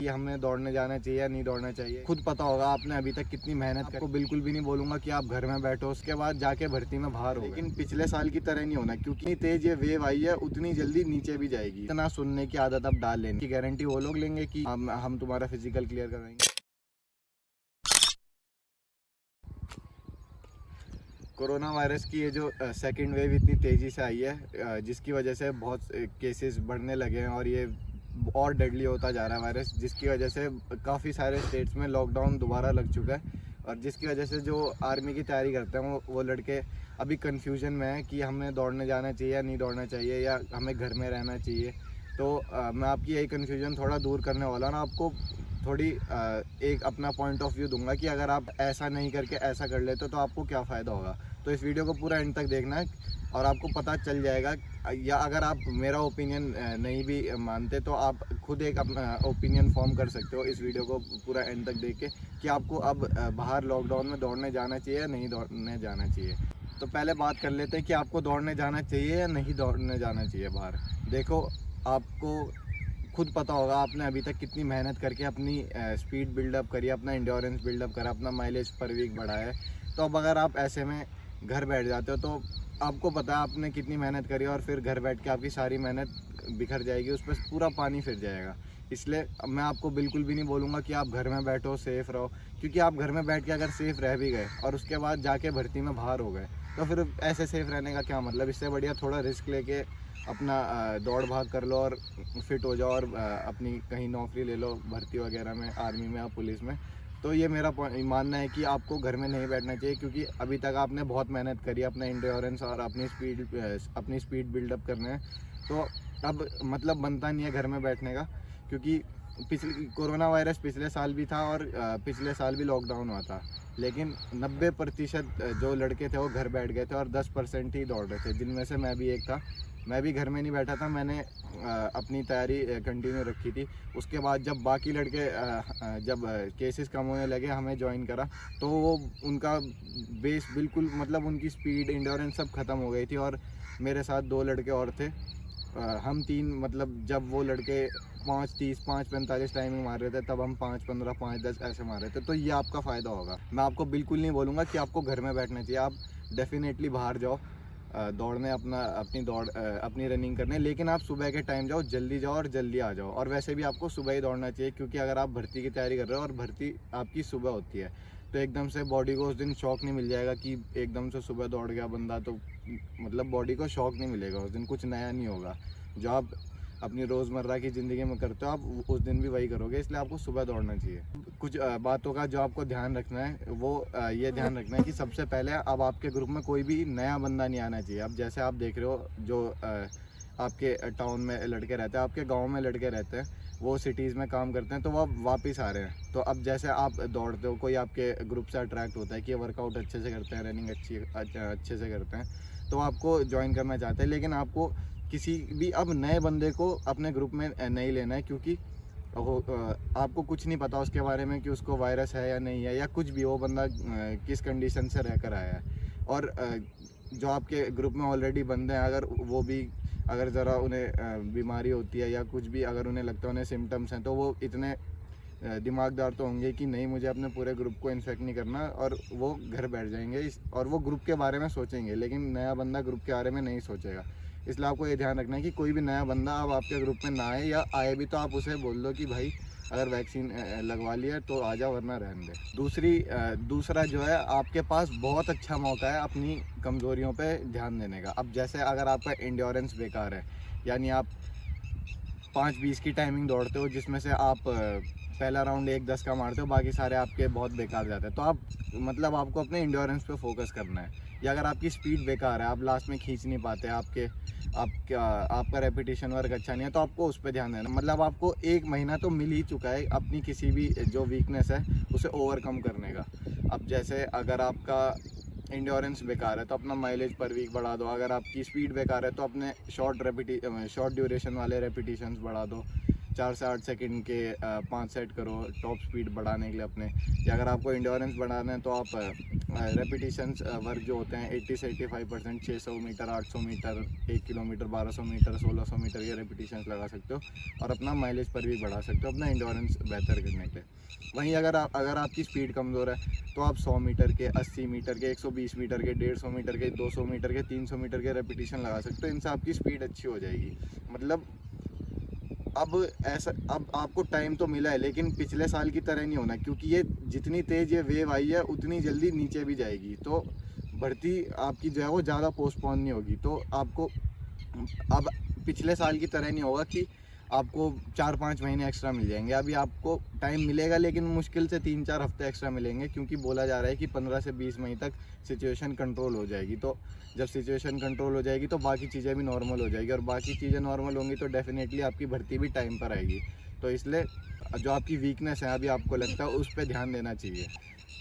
कि हमें दौड़ने जाना चाहिए या नहीं दौड़ना चाहिए। खुद पता होगा आपने अभी तक कितनी मेहनत की। आपको बिल्कुल भी नहीं बोलूंगा कि आप घर में बैठो उसके बाद जाके भर्ती में बाहर हो, लेकिन पिछले साल की तरह नहीं होना, क्योंकि तेज ये वेव आई है उतनी जल्दी नीचे भी जाएगी। इतना सुनने की आदत अब डाल लेने की गारंटी वो लोग लेंगे कि हम तुम्हारा फिजिकल क्लियर कराएंगे। कोरोना वायरस की ये जो सेकेंड वेव इतनी तेज़ी से आई है, जिसकी वजह से बहुत केसेस बढ़ने लगे हैं और ये और डेडली होता जा रहा है वायरस, जिसकी वजह से काफ़ी सारे स्टेट्स में लॉकडाउन दोबारा लग चुका है। और जिसकी वजह से जो आर्मी की तैयारी करते हैं वो लड़के अभी कन्फ्यूजन में है कि हमें दौड़ने जाना चाहिए या नहीं दौड़ना चाहिए या हमें घर में रहना चाहिए। तो मैं आपकी यही कन्फ्यूजन थोड़ा दूर करने वाला हूँ, आपको थोड़ी एक अपना पॉइंट ऑफ व्यू दूंगा कि अगर आप ऐसा नहीं करके ऐसा कर लेते तो आपको क्या फ़ायदा होगा। तो इस वीडियो को पूरा एंड तक देखना है और आपको पता चल जाएगा। या अगर आप मेरा ओपिनियन नहीं भी मानते तो आप खुद एक अपना ओपिनियन फॉर्म कर सकते हो इस वीडियो को पूरा एंड तक देख के कि आपको अब बाहर लॉकडाउन में दौड़ने जाना चाहिए या नहीं दौड़ने जाना चाहिए। तो पहले बात कर लेते हैं कि आपको दौड़ने जाना चाहिए या नहीं दौड़ने जाना चाहिए बाहर। देखो, आपको खुद पता होगा आपने अभी तक कितनी मेहनत करके अपनी स्पीड बिल्डअप करी, अपना इंड्योरेंस बिल्डअप करा, अपना माइलेज पर वीक बढ़ाया है। तो अब अगर आप ऐसे में घर बैठ जाते हो तो आपको पता है आपने कितनी मेहनत करी और फिर घर बैठ के आपकी सारी मेहनत बिखर जाएगी, उस पर पूरा पानी फिर जाएगा। इसलिए मैं आपको बिल्कुल भी नहीं बोलूँगा कि आप घर में बैठो सेफ़ रहो, क्योंकि आप घर में बैठ के अगर सेफ़ रह भी गए और उसके बाद जाके भर्ती में बाहर हो गए तो फिर ऐसे सेफ़ रहने का क्या मतलब। इससे बढ़िया थोड़ा रिस्क लेके अपना दौड़ भाग कर लो और फिट हो जाओ और अपनी कहीं नौकरी ले लो भर्ती वगैरह में, आर्मी में या पुलिस में। तो ये मेरा मानना है कि आपको घर में नहीं बैठना चाहिए, क्योंकि अभी तक आपने बहुत मेहनत करी अपना इंड्योरेंस और अपनी स्पीड बिल्डअप करने हैं। तो अब मतलब बनता नहीं है घर में बैठने का, क्योंकि पिछले कोरोना वायरस पिछले साल भी था और पिछले साल भी लॉकडाउन हुआ था, लेकिन 90% जो लड़के थे वो घर बैठ गए थे और 10% ही दौड़ रहे थे, जिनमें से मैं भी एक था। मैं भी घर में नहीं बैठा था, मैंने अपनी तैयारी कंटिन्यू रखी थी। उसके बाद जब बाकी लड़के जब केसेस कम होने लगे हमें ज्वाइन करा, तो वो उनका बेस बिल्कुल मतलब उनकी स्पीड इंड्योरेंस सब ख़त्म हो गई थी। और मेरे साथ 2 लड़के और थे, हम 3 मतलब जब वो लड़के 5:30 5:45 टाइमिंग मार रहे थे तब हम 5:15 5:10 ऐसे मार रहे थे। तो ये आपका फ़ायदा होगा। मैं आपको बिल्कुल नहीं बोलूँगा कि आपको घर में बैठना चाहिए, आप डेफिनेटली बाहर जाओ दौड़ने, अपनी रनिंग करने, लेकिन आप सुबह के टाइम जाओ, जल्दी जाओ और जल्दी आ जाओ। और वैसे भी आपको सुबह ही दौड़ना चाहिए, क्योंकि अगर आप भर्ती की तैयारी कर रहे हो और भर्ती आपकी सुबह होती है तो एकदम से बॉडी को उस दिन शॉक नहीं मिल जाएगा कि एकदम से सुबह दौड़ गया बंदा, तो मतलब बॉडी को शॉक नहीं मिलेगा उस दिन, कुछ नया नहीं होगा। जो आप अपनी रोज़मर्रा की ज़िंदगी में करते हो आप उस दिन भी वही करोगे, इसलिए आपको सुबह दौड़ना चाहिए। कुछ बातों का जो आपको ध्यान रखना है वो ये ध्यान रखना है कि सबसे पहले अब आपके ग्रुप में कोई भी नया बंदा नहीं आना चाहिए। अब जैसे आप देख रहे हो जो आपके टाउन में लड़के रहते हैं, आपके गांव में लड़के रहते हैं, वो सिटीज़ में काम करते हैं तो वो वापस आ रहे हैं। तो अब जैसे आप दौड़ते हो, कोई आपके ग्रुप से अट्रैक्ट होता है कि ये वर्कआउट अच्छे से करते हैं, रनिंग अच्छे से करते हैं, तो आपको ज्वाइन करना चाहते हैं। लेकिन आपको किसी भी अब नए बंदे को अपने ग्रुप में नहीं लेना है, क्योंकि आपको कुछ नहीं पता उसके बारे में कि उसको वायरस है या नहीं है, या कुछ भी वो बंदा किस कंडीशन से रह कर आया है। और जो आपके ग्रुप में ऑलरेडी बंदे हैं, अगर ज़रा उन्हें बीमारी होती है या कुछ भी अगर उन्हें लगता है उन्हें सिम्टम्स हैं, तो वो इतने दिमागदार तो होंगे कि नहीं मुझे अपने पूरे ग्रुप को इन्फेक्ट नहीं करना, और वो घर बैठ जाएंगे और वो ग्रुप के बारे में सोचेंगे, लेकिन नया बंदा ग्रुप के बारे में नहीं सोचेगा। इसलिए आपको ये ध्यान रखना है कि कोई भी नया बंदा अब आपके ग्रुप में ना आए, या आए भी तो आप उसे बोल दो कि भाई अगर वैक्सीन लगवा लिया है तो आ जा, वरना रहने दे। दूसरा जो है, आपके पास बहुत अच्छा मौका है अपनी कमज़ोरियों पे ध्यान देने का। अब जैसे अगर आपका इंड्योरेंस बेकार है, यानी आप 5:20 की टाइमिंग दौड़ते हो, जिसमें से आप पहला राउंड 1:10 का मारते हो, बाकी सारे आपके बहुत बेकार जाते हैं, तो आप मतलब आपको अपने इंड्योरेंस पे फोकस करना है। या अगर आपकी स्पीड बेकार है, आप लास्ट में खींच नहीं पाते, आपका रेपिटेशन वर्क अच्छा नहीं है, तो आपको उस पर ध्यान देना। मतलब आपको 1 महीना तो मिल ही चुका है अपनी किसी भी जो वीकनेस है उसे ओवरकम करने का। अब जैसे अगर आपका इंड्योरेंस बेकार है तो अपना माइलेज पर वीक बढ़ा दो, अगर आपकी स्पीड बेकार है तो अपने शॉर्ट ड्यूरेशन वाले रेपिटेशंस बढ़ा दो, 4 से 8 सेकंड के 5 सेट करो टॉप स्पीड बढ़ाने के लिए अपने, या अगर आपको इंड्योरेंस बढ़ाना है तो आप रेपिटेशंस वर्क जो होते हैं 80 से 85%, 600 metre, 800 metre, 1 kilometre, 1200 metre, 1600 metre के रेपिटेशंस लगा सकते हो और अपना माइलेज पर भी बढ़ा सकते हो अपना इंड्योरेंस बेहतर करने के लिए। वहीं अगर आपकी स्पीड कमज़ोर है तो आप 100 मीटर के, 80 मीटर के, 120 मीटर के, 150 मीटर के, 200 मीटर के, 300 मीटर के रेपिटेशन लगा सकते हो। इनसे आपकी स्पीड अच्छी हो जाएगी। मतलब अब आपको टाइम तो मिला है, लेकिन पिछले साल की तरह नहीं होना, क्योंकि ये जितनी तेज़ ये वेव आई है उतनी जल्दी नीचे भी जाएगी। तो भर्ती आपकी जो है वो ज़्यादा पोस्टपोन नहीं होगी। तो आपको अब पिछले साल की तरह नहीं होगा कि आपको 4-5 महीने एक्स्ट्रा मिल जाएंगे। अभी आपको टाइम मिलेगा, लेकिन मुश्किल से 3-4 हफ्ते एक्स्ट्रा मिलेंगे, क्योंकि बोला जा रहा है कि 15 से 20 मई तक सिचुएशन कंट्रोल हो जाएगी। तो जब सिचुएशन कंट्रोल हो जाएगी तो बाकी चीज़ें भी नॉर्मल हो जाएगी, और बाकी चीज़ें नॉर्मल होंगी तो डेफिनेटली आपकी भर्ती भी टाइम पर आएगी। तो इसलिए जो आपकी वीकनेस है अभी आपको लगता है उस पर ध्यान देना चाहिए।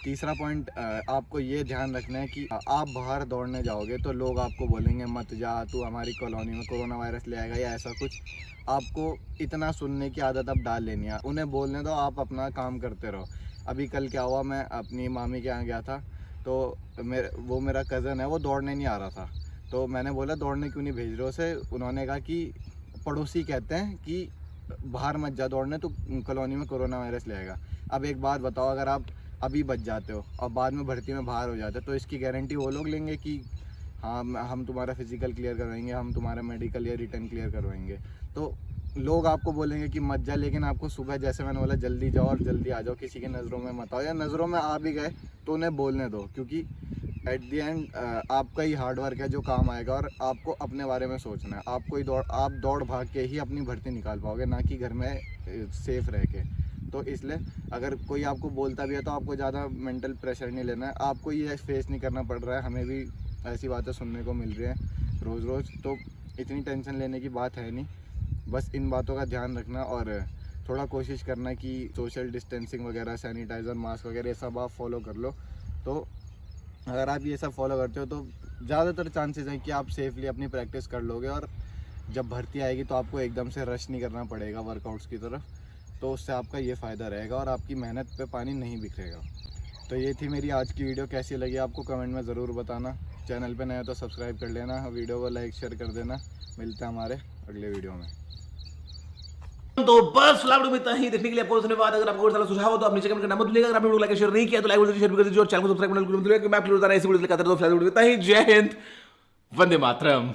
तीसरा पॉइंट, आपको ये ध्यान रखना है कि आप बाहर दौड़ने जाओगे तो लोग आपको बोलेंगे मत जा, तू हमारी कॉलोनी में कोरोना वायरस ले आएगा या ऐसा कुछ। आपको इतना सुनने की आदत अब डाल लेनी है, उन्हें बोलने दो, आप अपना काम करते रहो। अभी कल क्या हुआ, मैं अपनी मामी के यहाँ गया था, तो वो मेरा कज़न है, वो दौड़ने नहीं आ रहा था। तो मैंने बोला दौड़ने क्यों नहीं भेज रहे उसे? उन्होंने कहा कि पड़ोसी कहते हैं कि बाहर मत जा दौड़ने, तो कॉलोनी में कोरोना वायरस ले आएगा। अब एक बात बताओ, अगर आप अभी बच जाते हो और बाद में भर्ती में बाहर हो जाते हो, तो इसकी गारंटी वो लोग लेंगे कि हाँ हम तुम्हारा फिजिकल क्लियर करवाएंगे, हम तुम्हारा मेडिकल या रिटर्न क्लियर करवाएंगे। तो लोग आपको बोलेंगे कि मत जा, लेकिन आपको सुबह जैसे मैंने बोला जल्दी जाओ और जल्दी आ जाओ, किसी की नज़रों में मत आओ, या नज़रों में आ भी गए तो उन्हें बोलने दो, क्योंकि एट द एंड आपका ही हार्ड वर्क है जो काम आएगा, और आपको अपने बारे में सोचना है। आप दौड़ भाग के ही अपनी भर्ती निकाल पाओगे, ना कि घर में सेफ रह के। तो इसलिए अगर कोई आपको बोलता भी है तो आपको ज़्यादा मेंटल प्रेशर नहीं लेना है, आपको ये फेस नहीं करना पड़ रहा है। हमें भी ऐसी बातें सुनने को मिल रही हैं रोज़ रोज़, तो इतनी टेंशन लेने की बात है नहीं। बस इन बातों का ध्यान रखना और थोड़ा कोशिश करना कि सोशल डिस्टेंसिंग वगैरह, सैनिटाइज़र, मास्क वगैरह ये सब आप फॉलो कर लो। तो अगर आप ये सब फॉलो करते हो तो ज़्यादातर चांसेस हैं कि आप सेफली अपनी प्रैक्टिस कर लोगे, और जब भर्ती आएगी तो आपको एकदम से रश नहीं करना पड़ेगा वर्कआउट्स की तरफ। तो उससे आपका ये फ़ायदा रहेगा और आपकी मेहनत पे पानी नहीं बिखरेगा। तो ये थी मेरी आज की वीडियो, कैसी लगी आपको कमेंट में ज़रूर बताना। चैनल पे नए हो तो सब्सक्राइब कर लेना, वीडियो को लाइक शेयर कर देना। मिलते हैं हमारे अगले वीडियो में। तो बस फिलहाल वीडियो में इतना ही। देखने के लिए आपको धन्यवाद। अगर आपको कोई सुझाव हो तो आप नीचे कमेंट करना मत भूलिएगा। अगर आपने वीडियो लाइक शेयर नहीं किया तो लाइक शेयर कर दीजिए और चैनल को सब्सक्राइब करना मत भूलिएगा। मैं अपलोड करता हूं ऐसी वीडियो लेकर। तो फिलहाल वीडियो में इतना ही। जय हिंद, वंदे मातरम।